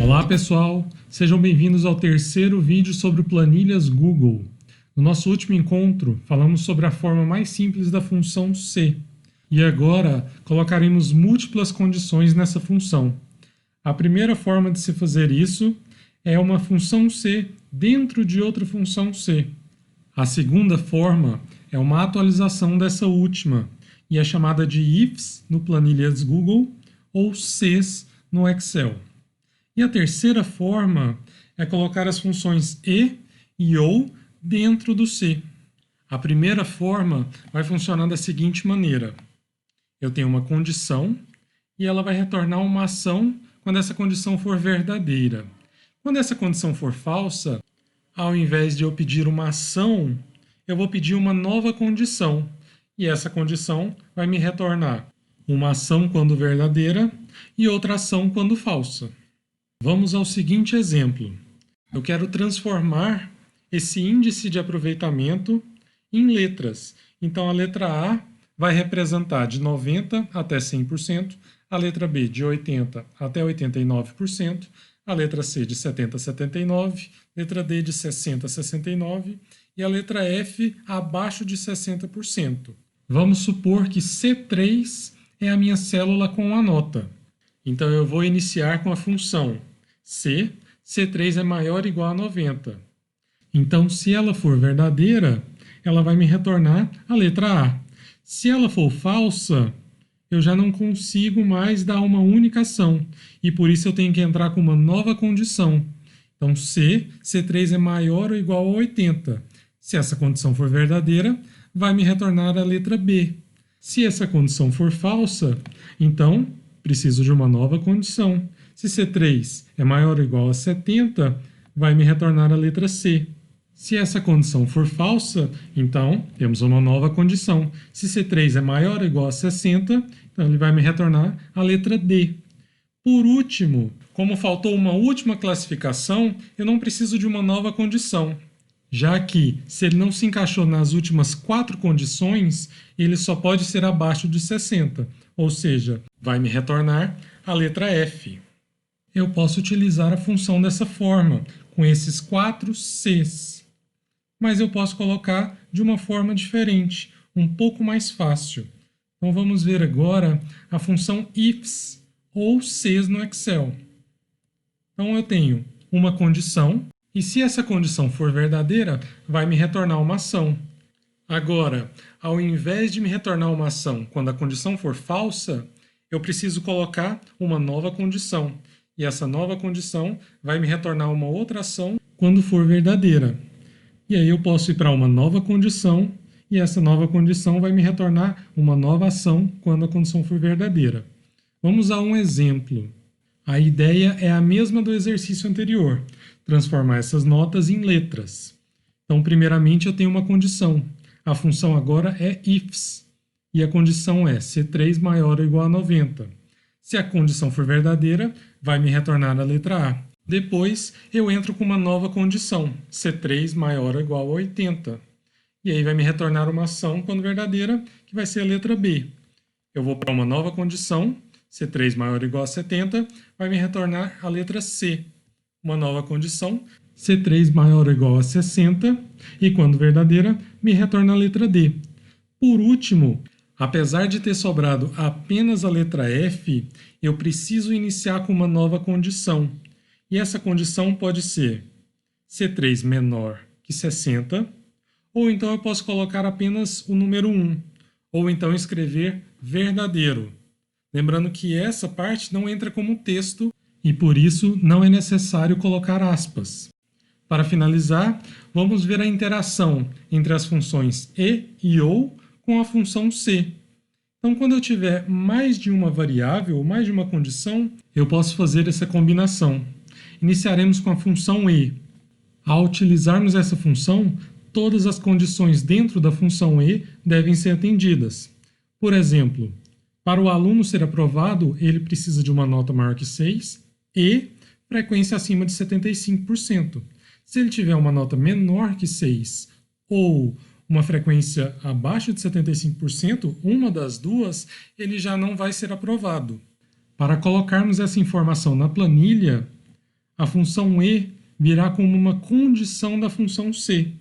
Olá pessoal, sejam bem-vindos ao terceiro vídeo sobre planilhas Google. No nosso último encontro, falamos sobre a forma mais simples da função se, e agora colocaremos múltiplas condições nessa função. A primeira forma de se fazer isso é uma função se dentro de outra função se. A segunda forma é uma atualização dessa última, e é chamada de ifs no planilhas Google ou ses no Excel. E a terceira forma é colocar as funções e ou dentro do se. A primeira forma vai funcionar da seguinte maneira. Eu tenho uma condição e ela vai retornar uma ação quando essa condição for verdadeira. Quando essa condição for falsa, ao invés de eu pedir uma ação, eu vou pedir uma nova condição. E essa condição vai me retornar uma ação quando verdadeira e outra ação quando falsa. Vamos ao seguinte exemplo. Eu quero transformar esse índice de aproveitamento em letras. Então, a letra A vai representar de 90% até 100%, a letra B de 80% até 89%, a letra C de 70% a 79%, letra D de 60% a 69% e a letra F abaixo de 60%. Vamos supor que C3 é a minha célula com a nota. Então, eu vou iniciar com a função se C3 é maior ou igual a 90. Então, se ela for verdadeira, ela vai me retornar a letra A. Se ela for falsa, eu já não consigo mais dar uma única ação, e por isso eu tenho que entrar com uma nova condição. Então, se C3 é maior ou igual a 80. Se essa condição for verdadeira, vai me retornar a letra B. Se essa condição for falsa, então preciso de uma nova condição. Se C3 é maior ou igual a 70, vai me retornar a letra C. Se essa condição for falsa, então temos uma nova condição. Se C3 é maior ou igual a 60, então ele vai me retornar a letra D. Por último, como faltou uma última classificação, eu não preciso de uma nova condição, já que, se ele não se encaixou nas últimas 4 condições, ele só pode ser abaixo de 60, ou seja, vai me retornar a letra F. Eu posso utilizar a função dessa forma, com esses 4 Cs. Mas eu posso colocar de uma forma diferente, um pouco mais fácil. Então vamos ver agora a função ifs ou ses no Excel. Então eu tenho uma condição, e se essa condição for verdadeira, vai me retornar uma ação. Agora, ao invés de me retornar uma ação quando a condição for falsa, eu preciso colocar uma nova condição. E essa nova condição vai me retornar uma outra ação quando for verdadeira. E aí eu posso ir para uma nova condição, e essa nova condição vai me retornar uma nova ação quando a condição for verdadeira. Vamos a um exemplo. A ideia é a mesma do exercício anterior, transformar essas notas em letras. Então, primeiramente, eu tenho uma condição. A função agora é ifs, e a condição é C3 maior ou igual a 90. Se a condição for verdadeira, vai me retornar a letra A. Depois, eu entro com uma nova condição, C3 maior ou igual a 80. E aí vai me retornar uma ação, quando verdadeira, que vai ser a letra B. Eu vou para uma nova condição, C3 maior ou igual a 70, vai me retornar a letra C. Uma nova condição, C3 maior ou igual a 60, e quando verdadeira, me retorna a letra D. Por último, apesar de ter sobrado apenas a letra F, eu preciso iniciar com uma nova condição. E essa condição pode ser C3 menor que 60, ou então eu posso colocar apenas o número 1, ou então escrever verdadeiro. Lembrando que essa parte não entra como texto e por isso não é necessário colocar aspas. Para finalizar, vamos ver a interação entre as funções e ou com a função se. Então, quando eu tiver mais de uma variável ou mais de uma condição, eu posso fazer essa combinação. Iniciaremos com a função e. Ao utilizarmos essa função, todas as condições dentro da função e devem ser atendidas. Por exemplo, para o aluno ser aprovado, ele precisa de uma nota maior que 6 e frequência acima de 75%. Se ele tiver uma nota menor que 6 ou uma frequência abaixo de 75%, uma das duas, ele já não vai ser aprovado. Para colocarmos essa informação na planilha, a função e virá como uma condição da função c.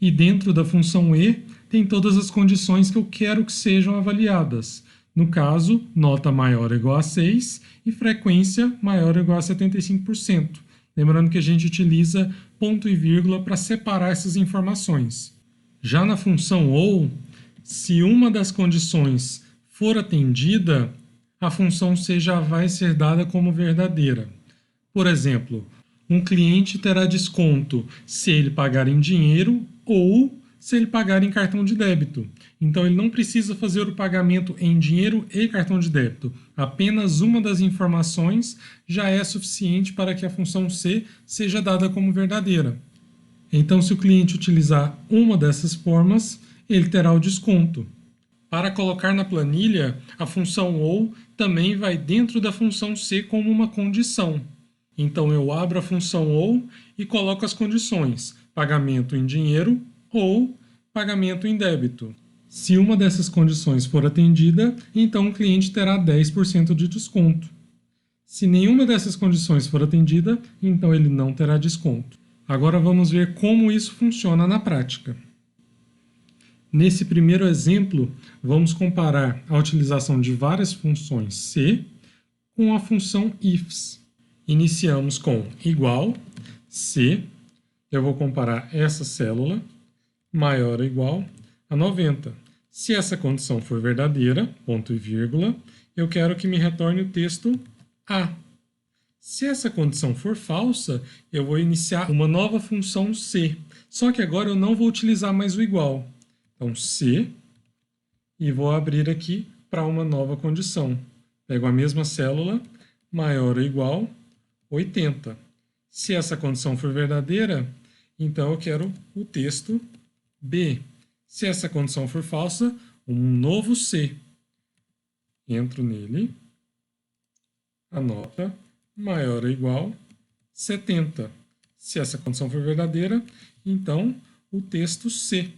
E dentro da função e tem todas as condições que eu quero que sejam avaliadas. No caso, nota maior ou igual a 6 e frequência maior ou igual a 75%. Lembrando que a gente utiliza ponto e vírgula para separar essas informações. Já na função ou, se uma das condições for atendida, a função C já vai ser dada como verdadeira. Por exemplo, um cliente terá desconto se ele pagar em dinheiro ou se ele pagar em cartão de débito. Então, ele não precisa fazer o pagamento em dinheiro e cartão de débito. Apenas uma das informações já é suficiente para que a função C seja dada como verdadeira. Então, se o cliente utilizar uma dessas formas, ele terá o desconto. Para colocar na planilha, a função OU também vai dentro da função C como uma condição. Então, eu abro a função OU e coloco as condições: pagamento em dinheiro ou pagamento em débito. Se uma dessas condições for atendida, então o cliente terá 10% de desconto. Se nenhuma dessas condições for atendida, então ele não terá desconto. Agora vamos ver como isso funciona na prática. Nesse primeiro exemplo, vamos comparar a utilização de várias funções C com a função ifs. Iniciamos com igual, C, eu vou comparar essa célula, maior ou igual a 90. Se essa condição for verdadeira, ponto e vírgula, eu quero que me retorne o texto A. Se essa condição for falsa, eu vou iniciar uma nova função C. Só que agora eu não vou utilizar mais o igual. Então, C, e vou abrir aqui para uma nova condição. Pego a mesma célula, maior ou igual a 80. Se essa condição for verdadeira, então eu quero o texto B. Se essa condição for falsa, um novo C. Entro nele, a nota maior ou igual a 70. Se essa condição for verdadeira, então o texto C.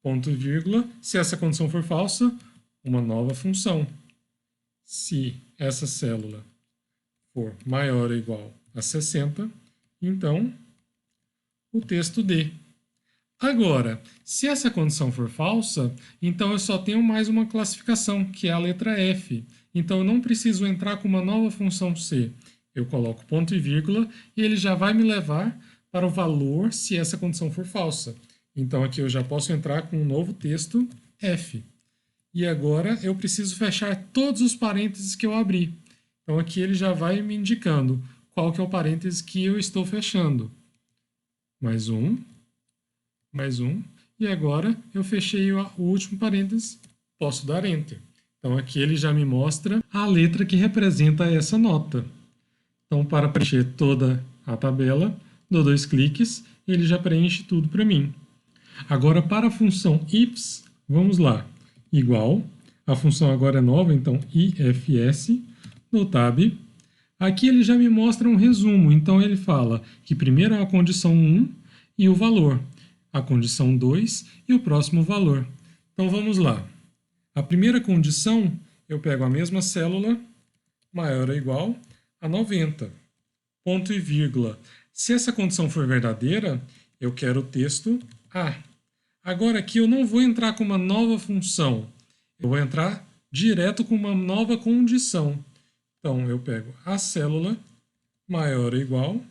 Ponto e vírgula. Se essa condição for falsa, uma nova função. Se essa célula for maior ou igual a 60, então o texto D. Agora, se essa condição for falsa, então eu só tenho mais uma classificação, que é a letra F. Então eu não preciso entrar com uma nova função C. Eu coloco ponto e vírgula e ele já vai me levar para o valor se essa condição for falsa. Então aqui eu já posso entrar com um novo texto F. E agora eu preciso fechar todos os parênteses que eu abri. Então aqui ele já vai me indicando qual que é o parêntese que eu estou fechando. Mais um. E agora eu fechei o último parênteses, posso dar Enter. Então aqui ele já me mostra a letra que representa essa nota. Então, para preencher toda a tabela, dou 2 cliques e ele já preenche tudo para mim. Agora, para a função ifs, vamos lá. Igual, a função agora é nova, então ifs, no tab. Aqui ele já me mostra um resumo, então ele fala que primeiro é a condição 1 e o valor, a condição 2 e o próximo valor. Então vamos lá. A primeira condição, eu pego a mesma célula, maior ou igual a 90. Ponto e vírgula. Se essa condição for verdadeira, eu quero o texto A. Agora aqui eu não vou entrar com uma nova função, eu vou entrar direto com uma nova condição. Então eu pego a célula, maior ou igual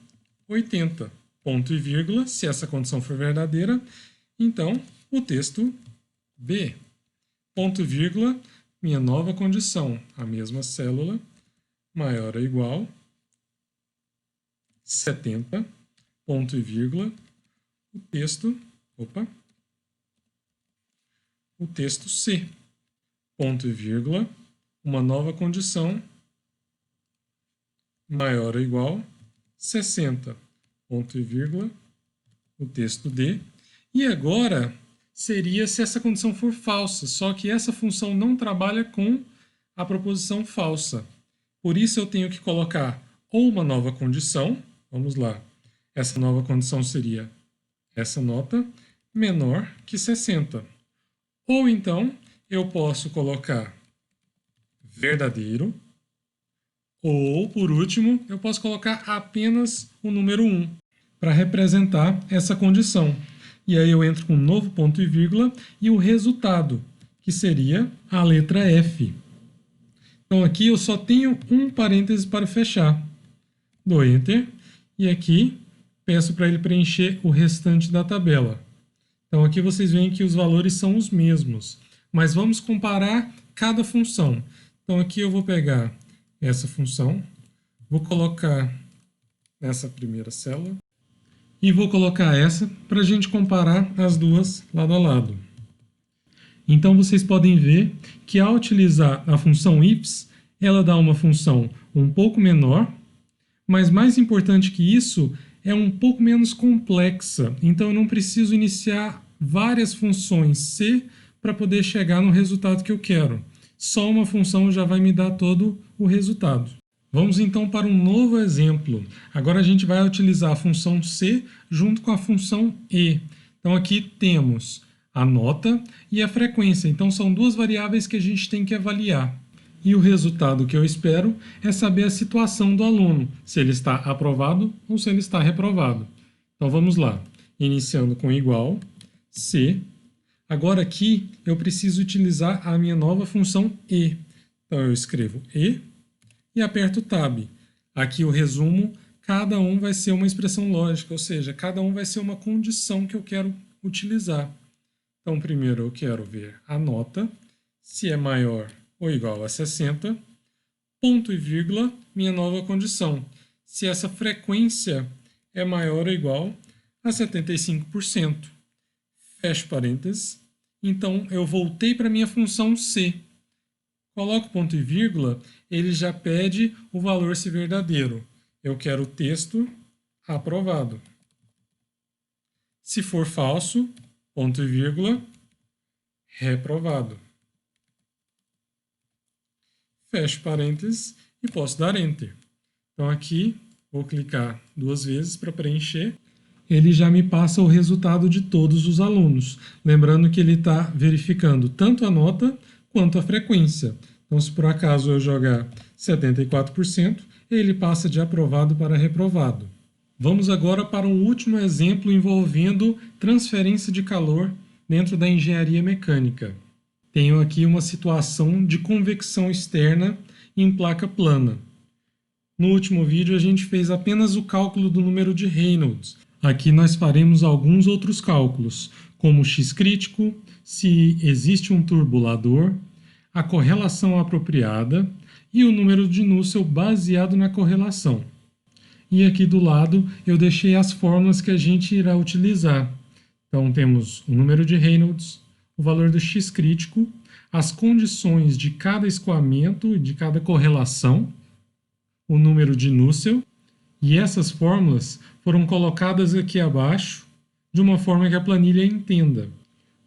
a 80. Ponto e vírgula, se essa condição for verdadeira, então o texto B. Ponto e vírgula, minha nova condição, a mesma célula, maior ou igual a 70, ponto e vírgula, o texto C, ponto e vírgula, uma nova condição, maior ou igual a 60, ponto e vírgula, o texto D. E agora seria se essa condição for falsa, só que essa função não trabalha com a proposição falsa. Por isso eu tenho que colocar ou uma nova condição, vamos lá, essa nova condição seria essa nota menor que 60. Ou então eu posso colocar verdadeiro Ou, por último, eu posso colocar apenas o número 1 para representar essa condição. E aí eu entro com um novo ponto e vírgula e o resultado, que seria a letra F. Então aqui eu só tenho um parêntese para fechar. Dou Enter e aqui peço para ele preencher o restante da tabela. Então aqui vocês veem que os valores são os mesmos, mas vamos comparar cada função. Então aqui eu vou pegar essa função, vou colocar nessa primeira célula e vou colocar essa para a gente comparar as duas lado a lado. Então vocês podem ver que ao utilizar a função ifs, ela dá uma função um pouco menor, mas mais importante que isso, é um pouco menos complexa. Então eu não preciso iniciar várias funções C para poder chegar no resultado que eu quero. Só uma função já vai me dar todo o resultado. Vamos então para um novo exemplo. Agora a gente vai utilizar a função C junto com a função E. Então aqui temos a nota e a frequência. Então são duas variáveis que a gente tem que avaliar. E o resultado que eu espero é saber a situação do aluno, se ele está aprovado ou se ele está reprovado. Então vamos lá, iniciando com igual, C. Agora aqui eu preciso utilizar a minha nova função E. Então eu escrevo E e aperto Tab. Aqui eu resumo, cada um vai ser uma expressão lógica, ou seja, cada um vai ser uma condição que eu quero utilizar. Então primeiro eu quero ver a nota, se é maior ou igual a 60, ponto e vírgula, minha nova condição. Se essa frequência é maior ou igual a 75%. Fecho parênteses. Então, eu voltei para a minha função C. Coloco ponto e vírgula, ele já pede o valor se verdadeiro. Eu quero o texto aprovado. Se for falso, ponto e vírgula, reprovado. Fecho parênteses e posso dar Enter. Então aqui, vou clicar duas vezes para preencher. Ele já me passa o resultado de todos os alunos. Lembrando que ele está verificando tanto a nota quanto a frequência. Então, se por acaso eu jogar 74%, ele passa de aprovado para reprovado. Vamos agora para um último exemplo envolvendo transferência de calor dentro da engenharia mecânica. Tenho aqui uma situação de convecção externa em placa plana. No último vídeo a gente fez apenas o cálculo do número de Reynolds. Aqui nós faremos alguns outros cálculos, como o x crítico, se existe um turbulador, a correlação apropriada e o número de Nusselt baseado na correlação. E aqui do lado eu deixei as fórmulas que a gente irá utilizar. Então temos o número de Reynolds, o valor do x crítico, as condições de cada escoamento e de cada correlação, o número de Nusselt, e essas fórmulas foram colocadas aqui abaixo de uma forma que a planilha entenda,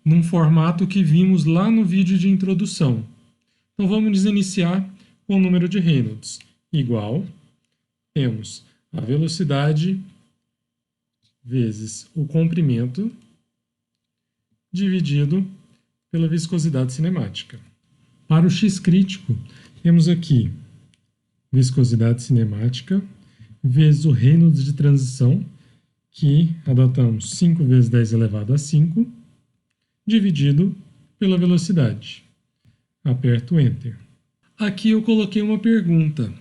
num formato que vimos lá no vídeo de introdução. Então vamos iniciar com o número de Reynolds, igual, temos a velocidade vezes o comprimento dividido pela viscosidade cinemática. Para o x crítico, temos aqui viscosidade cinemática vezes o Reynolds de transição, que adotamos 5 vezes 10 elevado a 5, dividido pela velocidade. Aperto Enter. Aqui eu coloquei uma pergunta.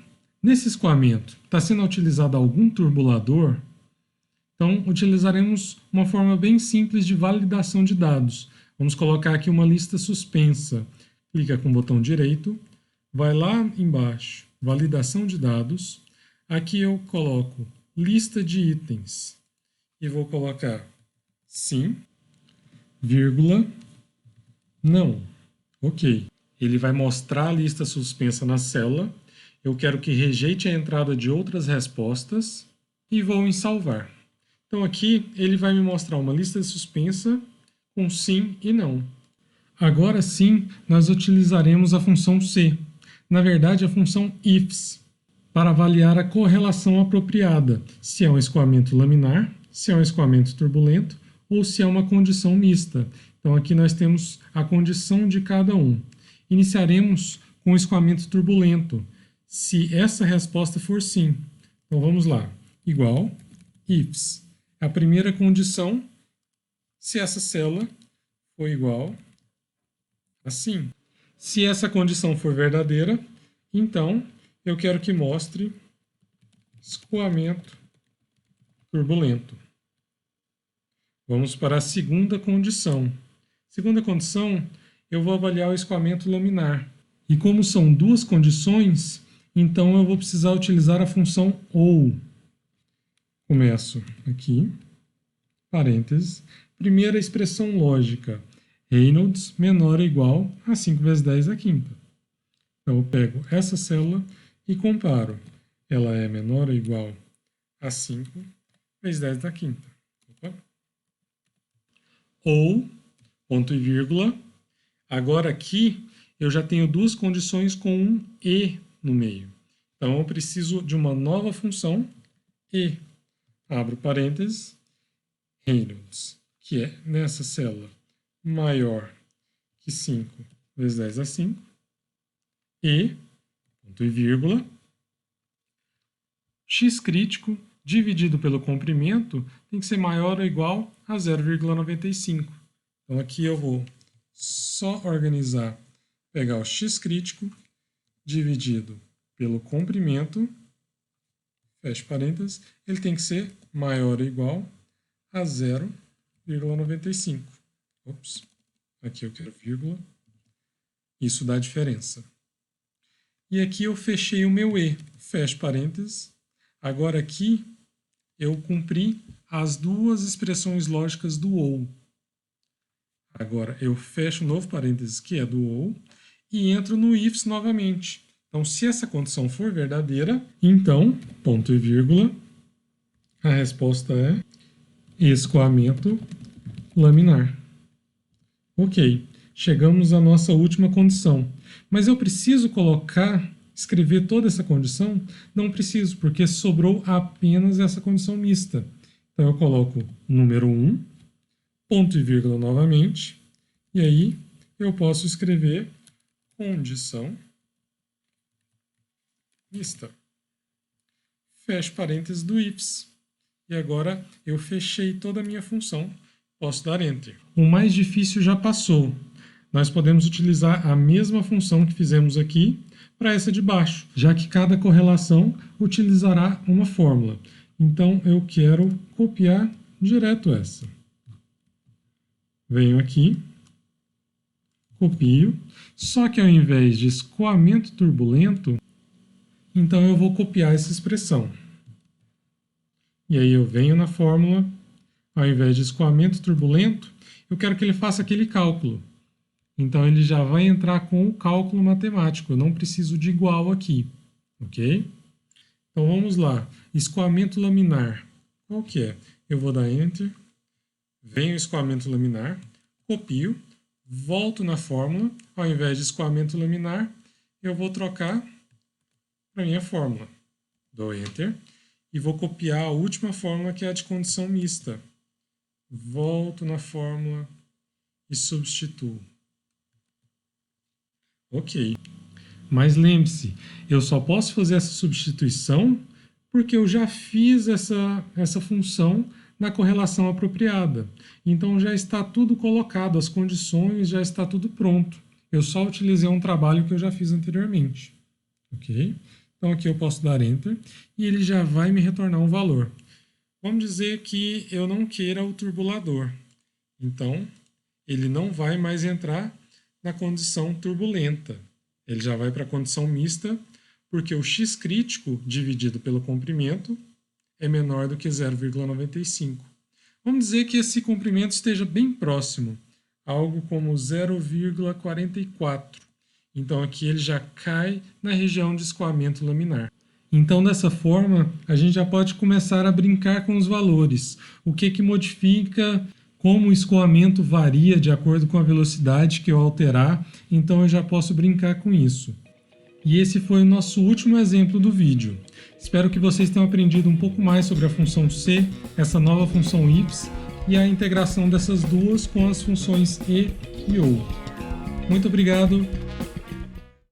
Nesse escoamento, está sendo utilizado algum turbulador? Então, utilizaremos uma forma bem simples de validação de dados. Vamos colocar aqui uma lista suspensa. Clica com o botão direito, vai lá embaixo, validação de dados. Aqui eu coloco lista de itens e vou colocar sim, vírgula, não. Ok. Ele vai mostrar a lista suspensa na célula. Eu quero que rejeite a entrada de outras respostas e vou em salvar. Então aqui ele vai me mostrar uma lista suspensa com sim e não. Agora sim, nós utilizaremos a função C. Na verdade, a função ifs, para avaliar a correlação apropriada, se é um escoamento laminar, se é um escoamento turbulento ou se é uma condição mista. Então aqui nós temos a condição de cada um. Iniciaremos com o escoamento turbulento. se essa resposta for sim. Então vamos lá. Igual ifs. A primeira condição, se essa célula for igual a sim. Se essa condição for verdadeira, então eu quero que mostre escoamento turbulento. Vamos para a segunda condição. Segunda condição, eu vou avaliar o escoamento laminar. E como são duas condições, então eu vou precisar utilizar a função OU. Começo aqui, parênteses, primeira expressão lógica, Reynolds menor ou igual a 5 vezes 10 à quinta. Então eu pego essa célula e comparo. Ela é menor ou igual a 5 vezes 10 à quinta. Opa. Ou, ponto e vírgula, agora aqui eu já tenho duas condições com um e no meio. Então eu preciso de uma nova função e, abro parênteses, Reynolds, que é nessa célula maior que 5 vezes 10 a 5, e, ponto e vírgula, x crítico dividido pelo comprimento tem que ser maior ou igual a 0,95. Então aqui eu vou só organizar, pegar o x crítico dividido pelo comprimento, fecha parênteses, ele tem que ser maior ou igual a 0,95. Ops, aqui eu quero vírgula. Isso dá diferença. E aqui eu fechei o meu e, fecha parênteses. Agora aqui eu cumpri as duas expressões lógicas do OU. Agora eu fecho um novo parênteses que é do OU e entro no ifs novamente. Então, se essa condição for verdadeira, então, ponto e vírgula, a resposta é escoamento laminar. Ok, chegamos à nossa última condição. Mas eu preciso escrever toda essa condição? Não preciso, porque sobrou apenas essa condição mista. Então eu coloco número 1, ponto e vírgula novamente, e aí eu posso escrever condição mista. Fecho parênteses do ifs. E agora eu fechei toda a minha função. Posso dar Enter. O mais difícil já passou. Nós podemos utilizar a mesma função que fizemos aqui para essa de baixo, já que cada correlação utilizará uma fórmula. Então eu quero copiar direto essa. Venho aqui, copio, só que ao invés de escoamento turbulento, então eu vou copiar essa expressão. E aí eu venho na fórmula, ao invés de escoamento turbulento, eu quero que ele faça aquele cálculo. Então ele já vai entrar com o cálculo matemático, eu não preciso de igual aqui, ok? Então vamos lá, escoamento laminar, qual que é? Eu vou dar Enter, venho escoamento laminar, copio, volto na fórmula, ao invés de escoamento laminar, eu vou trocar para a minha fórmula. Dou Enter e vou copiar a última fórmula que é a de condição mista. Volto na fórmula e substituo. Ok. Mas lembre-se, eu só posso fazer essa substituição porque eu já fiz essa função na correlação apropriada. Então já está tudo colocado, as condições, já está tudo pronto. Eu só utilizei um trabalho que eu já fiz anteriormente. Ok? Então aqui eu posso dar Enter e ele já vai me retornar um valor. Vamos dizer que eu não queira o turbulador. Então, ele não vai mais entrar na condição turbulenta. Ele já vai para a condição mista, porque o x crítico dividido pelo comprimento é menor do que 0,95. Vamos dizer que esse comprimento esteja bem próximo, algo como 0,44. Então aqui ele já cai na região de escoamento laminar. Então dessa forma, a gente já pode começar a brincar com os valores. O que modifica, como o escoamento varia de acordo com a velocidade que eu alterar, então eu já posso brincar com isso. E esse foi o nosso último exemplo do vídeo. Espero que vocês tenham aprendido um pouco mais sobre a função C, essa nova função ifs, e a integração dessas duas com as funções e OU. Muito obrigado!